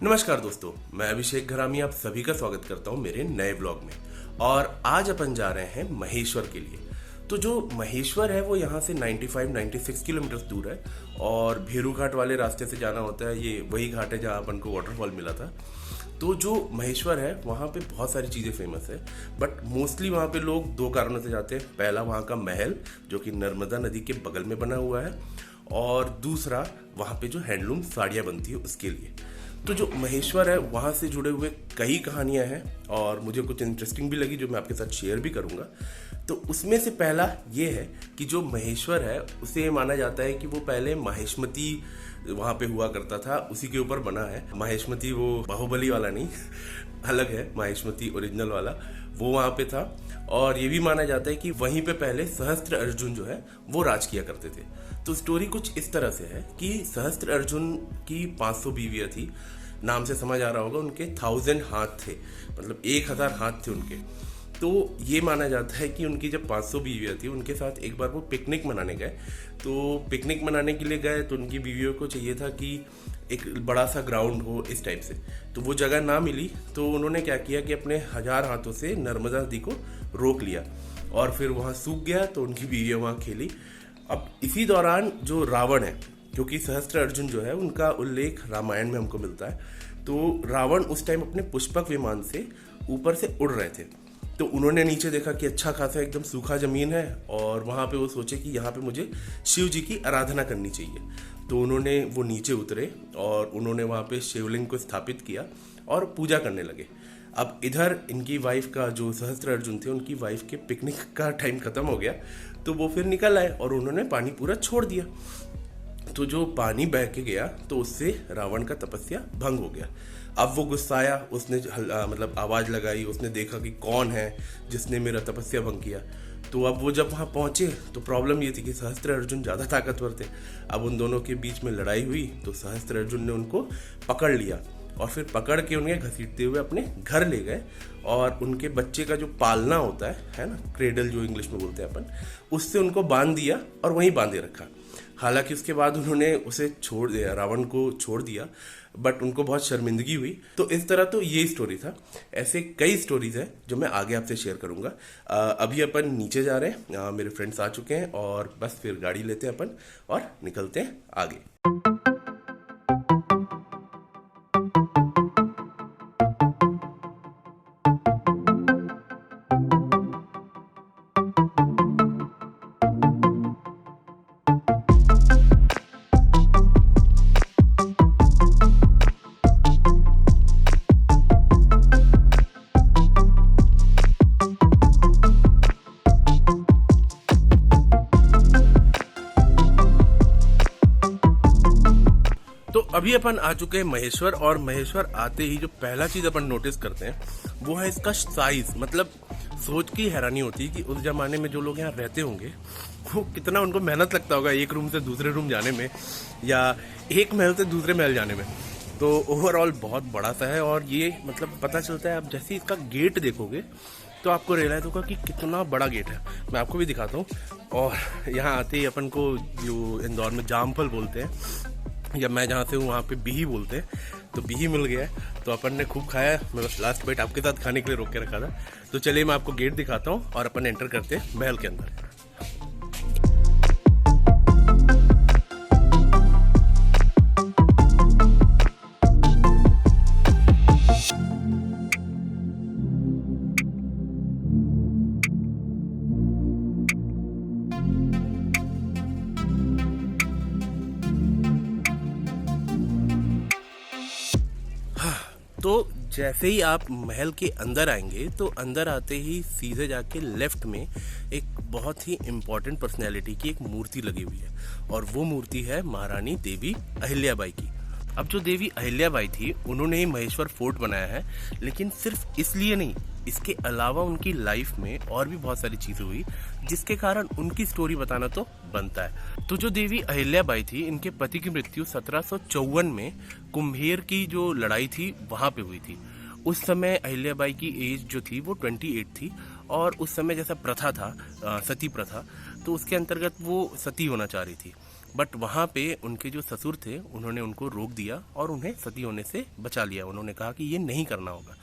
नमस्कार दोस्तों, मैं अभिषेक घरामी आप सभी का स्वागत करता हूं मेरे नए ब्लॉग में। और आज अपन जा रहे हैं महेश्वर के लिए। तो जो महेश्वर है वो यहाँ से 95-96 किलोमीटर दूर है और भेरू घाट वाले रास्ते से जाना होता है। ये वही घाट है जहाँ अपन को वाटरफॉल मिला था। तो जो महेश्वर है वहाँ पे बहुत सारी चीज़ें फेमस है, बट मोस्टली वहाँ पे लोग दो कारणों से जाते हैं। पहला वहाँ का महल जो कि नर्मदा नदी के बगल में बना हुआ है, और दूसरा वहाँ पे जो हैंडलूम साड़ियाँ बनती है उसके लिए। तो जो महेश्वर है वहाँ से जुड़े हुए कई कहानियाँ हैं और मुझे कुछ इंटरेस्टिंग भी लगी जो मैं आपके साथ शेयर भी करूँगा। तो उसमें से पहला ये है कि जो महेश्वर है उसे माना जाता है कि वो पहले महेशमती वहाँ पे हुआ करता था, उसी के ऊपर बना है। महेशमती वो बाहुबली वाला नहीं अलग है, महेशमती ओरिजिनल वाला वो वहाँ पे था। और ये भी माना जाता है कि वहीं पे पहले सहस्त्र अर्जुन जो है वो राज किया करते थे। तो स्टोरी कुछ इस तरह से है कि सहस्त्र अर्जुन की 500 बीवियाँ थी। नाम से समझ आ रहा होगा, उनके 1000 हाथ थे, मतलब 1000 हाथ थे उनके। तो ये माना जाता है कि उनकी जब 500 बीवियाँ थी उनके साथ एक बार वो पिकनिक मनाने गए। तो पिकनिक मनाने के लिए गए तो उनकी बीवियों को चाहिए था कि एक बड़ा सा ग्राउंड हो इस टाइप से। तो वो जगह ना मिली तो उन्होंने क्या किया कि अपने 1000 हाथों से नर्मदा नदी को रोक लिया और फिर वहाँ सूख गया। तो उनकी बीवियाँ वहाँ खेली। अब इसी दौरान जो रावण है, क्योंकि सहस्त्र अर्जुन जो है उनका उल्लेख रामायण में हमको मिलता है, तो रावण उस टाइम अपने पुष्पक विमान से ऊपर से उड़ रहे थे। तो उन्होंने नीचे देखा कि अच्छा खासा एकदम सूखा जमीन है और वहाँ पे वो सोचे कि यहाँ पे मुझे शिव जी की आराधना करनी चाहिए। तो उन्होंने वो नीचे उतरे और उन्होंने वहाँ पे शिवलिंग को स्थापित किया और पूजा करने लगे। अब इधर इनकी वाइफ का जो सहस्त्र अर्जुन थे उनकी वाइफ के पिकनिक का टाइम खत्म हो गया, तो वो फिर निकल आए और उन्होंने पानी पूरा छोड़ दिया। तो जो पानी बह के गया तो उससे रावण का तपस्या भंग हो गया। अब वो गुस्साया, उसने मतलब आवाज़ लगाई, उसने देखा कि कौन है जिसने मेरा तपस्या भंग किया। तो अब वो जब वहाँ पहुँचे तो प्रॉब्लम ये थी कि सहस्त्र अर्जुन ज़्यादा ताकतवर थे। अब उन दोनों के बीच में लड़ाई हुई तो सहस्त्र अर्जुन ने उनको पकड़ लिया और फिर पकड़ के उन्हें घसीटते हुए अपने घर ले गए और उनके बच्चे का जो पालना होता है ना, क्रेडल जो इंग्लिश में बोलते हैं अपन, उससे उनको बांध दिया और वहीं बांधे रखा। हालांकि उसके बाद उन्होंने उसे छोड़ दिया, रावण को छोड़ दिया, बट उनको बहुत शर्मिंदगी हुई। तो इस तरह तो ये स्टोरी था। ऐसे कई स्टोरीज हैं जो मैं आगे आपसे शेयर करूंगा। अभी अपन नीचे जा रहे हैं, मेरे फ्रेंड्स आ चुके हैं और बस फिर गाड़ी लेते हैं अपन और निकलते हैं आगे। तो अभी अपन आ चुके हैं महेश्वर, और महेश्वर आते ही जो पहला चीज अपन नोटिस करते हैं वो है इसका साइज। मतलब सोच की हैरानी होती है कि उस जमाने में जो लोग यहाँ रहते होंगे वो कितना उनको मेहनत लगता होगा एक रूम से दूसरे रूम जाने में या एक महल से दूसरे महल जाने में। तो ओवरऑल बहुत बड़ा सा है और ये मतलब पता चलता है आप जैसे इसका गेट देखोगे तो आपको रियलाइज होगा कि कितना बड़ा गेट है। मैं आपको भी दिखाता हूँ। और यहाँ आते ही अपन को जो इंदौर में जामफल बोलते हैं, या मैं जहाँ से हूँ वहाँ पे बिही बोलते हैं, तो बिही मिल गया है। तो अपन ने खूब खाया। मैं बस लास्ट बाइट आपके साथ खाने के लिए रोक के रखा था। तो चलिए मैं आपको गेट दिखाता हूँ और अपन एंटर करते हैं महल के अंदर। तो जैसे ही आप महल के अंदर आएंगे तो अंदर आते ही सीधे जाके लेफ्ट में एक बहुत ही इम्पोर्टेंट पर्सनैलिटी की एक मूर्ति लगी हुई है, और वो मूर्ति है महारानी देवी अहिल्याबाई की। अब जो देवी अहिल्याबाई थी उन्होंने ही महेश्वर फोर्ट बनाया है, लेकिन सिर्फ इसलिए नहीं, इसके अलावा उनकी लाइफ में और भी बहुत सारी चीज़ें हुई जिसके कारण उनकी स्टोरी बताना तो बनता है। तो जो देवी अहिल्याबाई थी, इनके पति की मृत्यु 1754 में कुम्हेर की जो लड़ाई थी वहाँ पे हुई थी। उस समय अहिल्याबाई की एज जो थी वो 28 थी, और उस समय जैसा प्रथा था, सती प्रथा, तो उसके अंतर्गत वो सती होना चाह रही थी। बट वहाँ पे उनके जो ससुर थे उन्होंने उनको रोक दिया और उन्हें सती होने से बचा लिया। उन्होंने कहा कि ये नहीं करना होगा।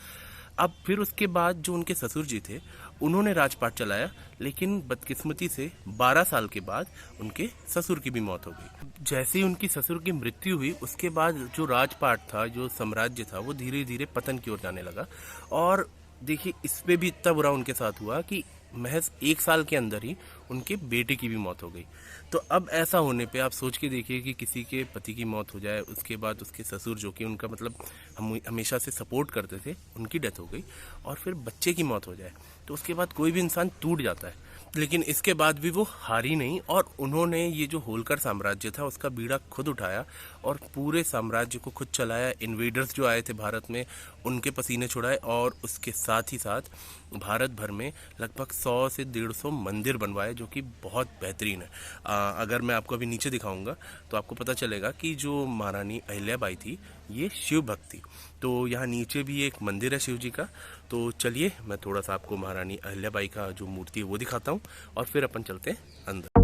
अब फिर उसके बाद जो उनके ससुर जी थे उन्होंने राजपाट चलाया, लेकिन बदकिस्मती से 12 साल के बाद उनके ससुर की भी मौत हो गई। जैसे ही उनकी ससुर की मृत्यु हुई उसके बाद जो राजपाट था, जो साम्राज्य था, वो धीरे धीरे पतन की ओर जाने लगा। और देखिए, इस पे भी इतना बुरा उनके साथ हुआ कि महज 1 साल के अंदर ही उनके बेटे की भी मौत हो गई। तो अब ऐसा होने पे आप सोच के देखिए कि किसी के पति की मौत हो जाए, उसके बाद उसके ससुर जो कि उनका मतलब हम हमेशा से सपोर्ट करते थे, उनकी डेथ हो गई, और फिर बच्चे की मौत हो जाए, तो उसके बाद कोई भी इंसान टूट जाता है। लेकिन इसके बाद भी वो हारी नहीं, और उन्होंने ये जो होलकर साम्राज्य था उसका बीड़ा खुद उठाया और पूरे साम्राज्य को खुद चलाया। इन्वेडर्स जो आए थे भारत में उनके पसीने छुड़ाए, और उसके साथ ही साथ भारत भर में लगभग 100 से 150 मंदिर बनवाए, जो कि बहुत बेहतरीन है। अगर मैं आपको अभी नीचे दिखाऊंगा तो आपको पता चलेगा कि जो महारानी अहिल्याबाई थी ये शिव भक्त थी। तो यहाँ नीचे भी एक मंदिर है शिव जी का। तो चलिए मैं थोड़ा सा आपको महारानी अहिल्याबाई का जो मूर्ति है वो दिखाता हूँ, और फिर अपन चलते हैं अंदर।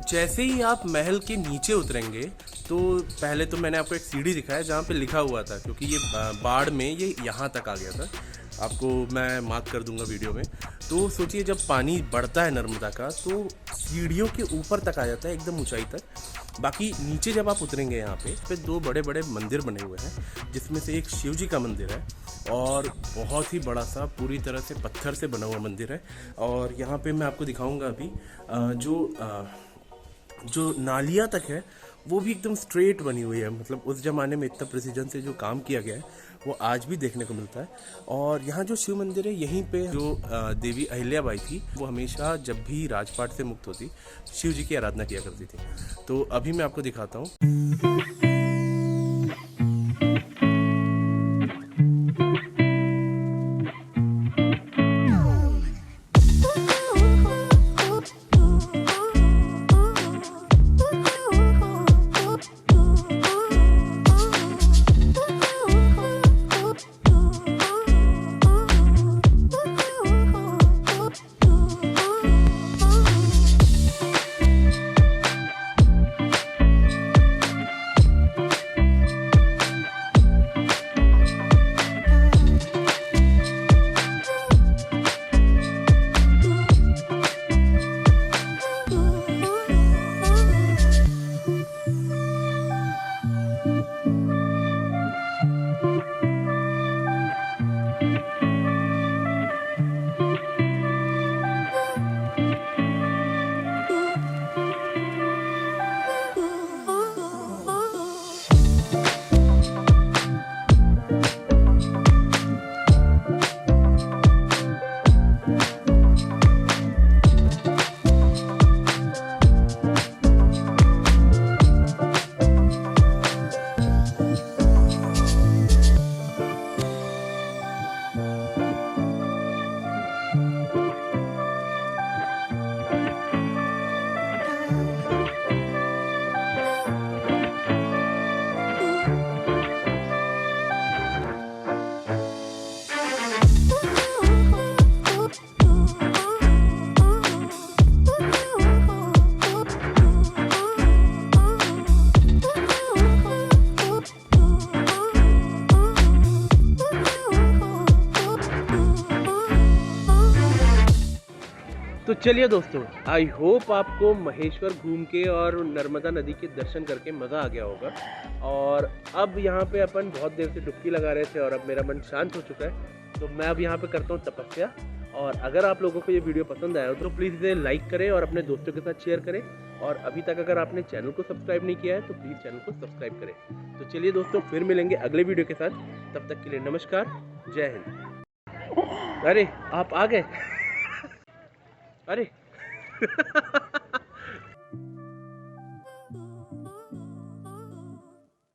जैसे ही आप महल के नीचे उतरेंगे तो पहले तो मैंने आपको एक सीढ़ी दिखाया जहाँ पे लिखा हुआ था, क्योंकि ये बाढ़ में ये यहाँ तक आ गया था। आपको मैं मार्क कर दूंगा वीडियो में। तो सोचिए जब पानी बढ़ता है नर्मदा का तो सीढ़ियों के ऊपर तक आ जाता है, एकदम ऊंचाई तक। बाकी नीचे जब आप उतरेंगे यहाँ पे 2 बड़े बड़े मंदिर बने हुए हैं, जिसमें से एक शिव जी का मंदिर है और बहुत ही बड़ा सा पूरी तरह से पत्थर से बना हुआ मंदिर है। और यहाँ पे मैं आपको दिखाऊंगा अभी जो नालियाँ तक है वो भी एकदम स्ट्रेट बनी हुई है। मतलब उस ज़माने में इतना प्रिसीजन से जो काम किया गया है वो आज भी देखने को मिलता है। और यहाँ जो शिव मंदिर है, यहीं पे जो देवी अहिल्याबाई थी वो हमेशा जब भी राजपाट से मुक्त होती शिव जी की आराधना किया करती थी। तो अभी मैं आपको दिखाता हूँ। तो चलिए दोस्तों, आई होप आपको महेश्वर घूम के और नर्मदा नदी के दर्शन करके मज़ा आ गया होगा। और अब यहाँ पे अपन बहुत देर से डुबकी लगा रहे थे और अब मेरा मन शांत हो चुका है, तो मैं अब यहाँ पे करता हूँ तपस्या। और अगर आप लोगों को ये वीडियो पसंद आया हो तो प्लीज़ इसे लाइक करें और अपने दोस्तों के साथ शेयर करें। और अभी तक अगर आपने चैनल को सब्सक्राइब नहीं किया है तो प्लीज़ चैनल को सब्सक्राइब करें। तो चलिए दोस्तों, फिर मिलेंगे अगले वीडियो के साथ। तब तक के लिए नमस्कार, जय हिंद। अरे आप आ गए। अरे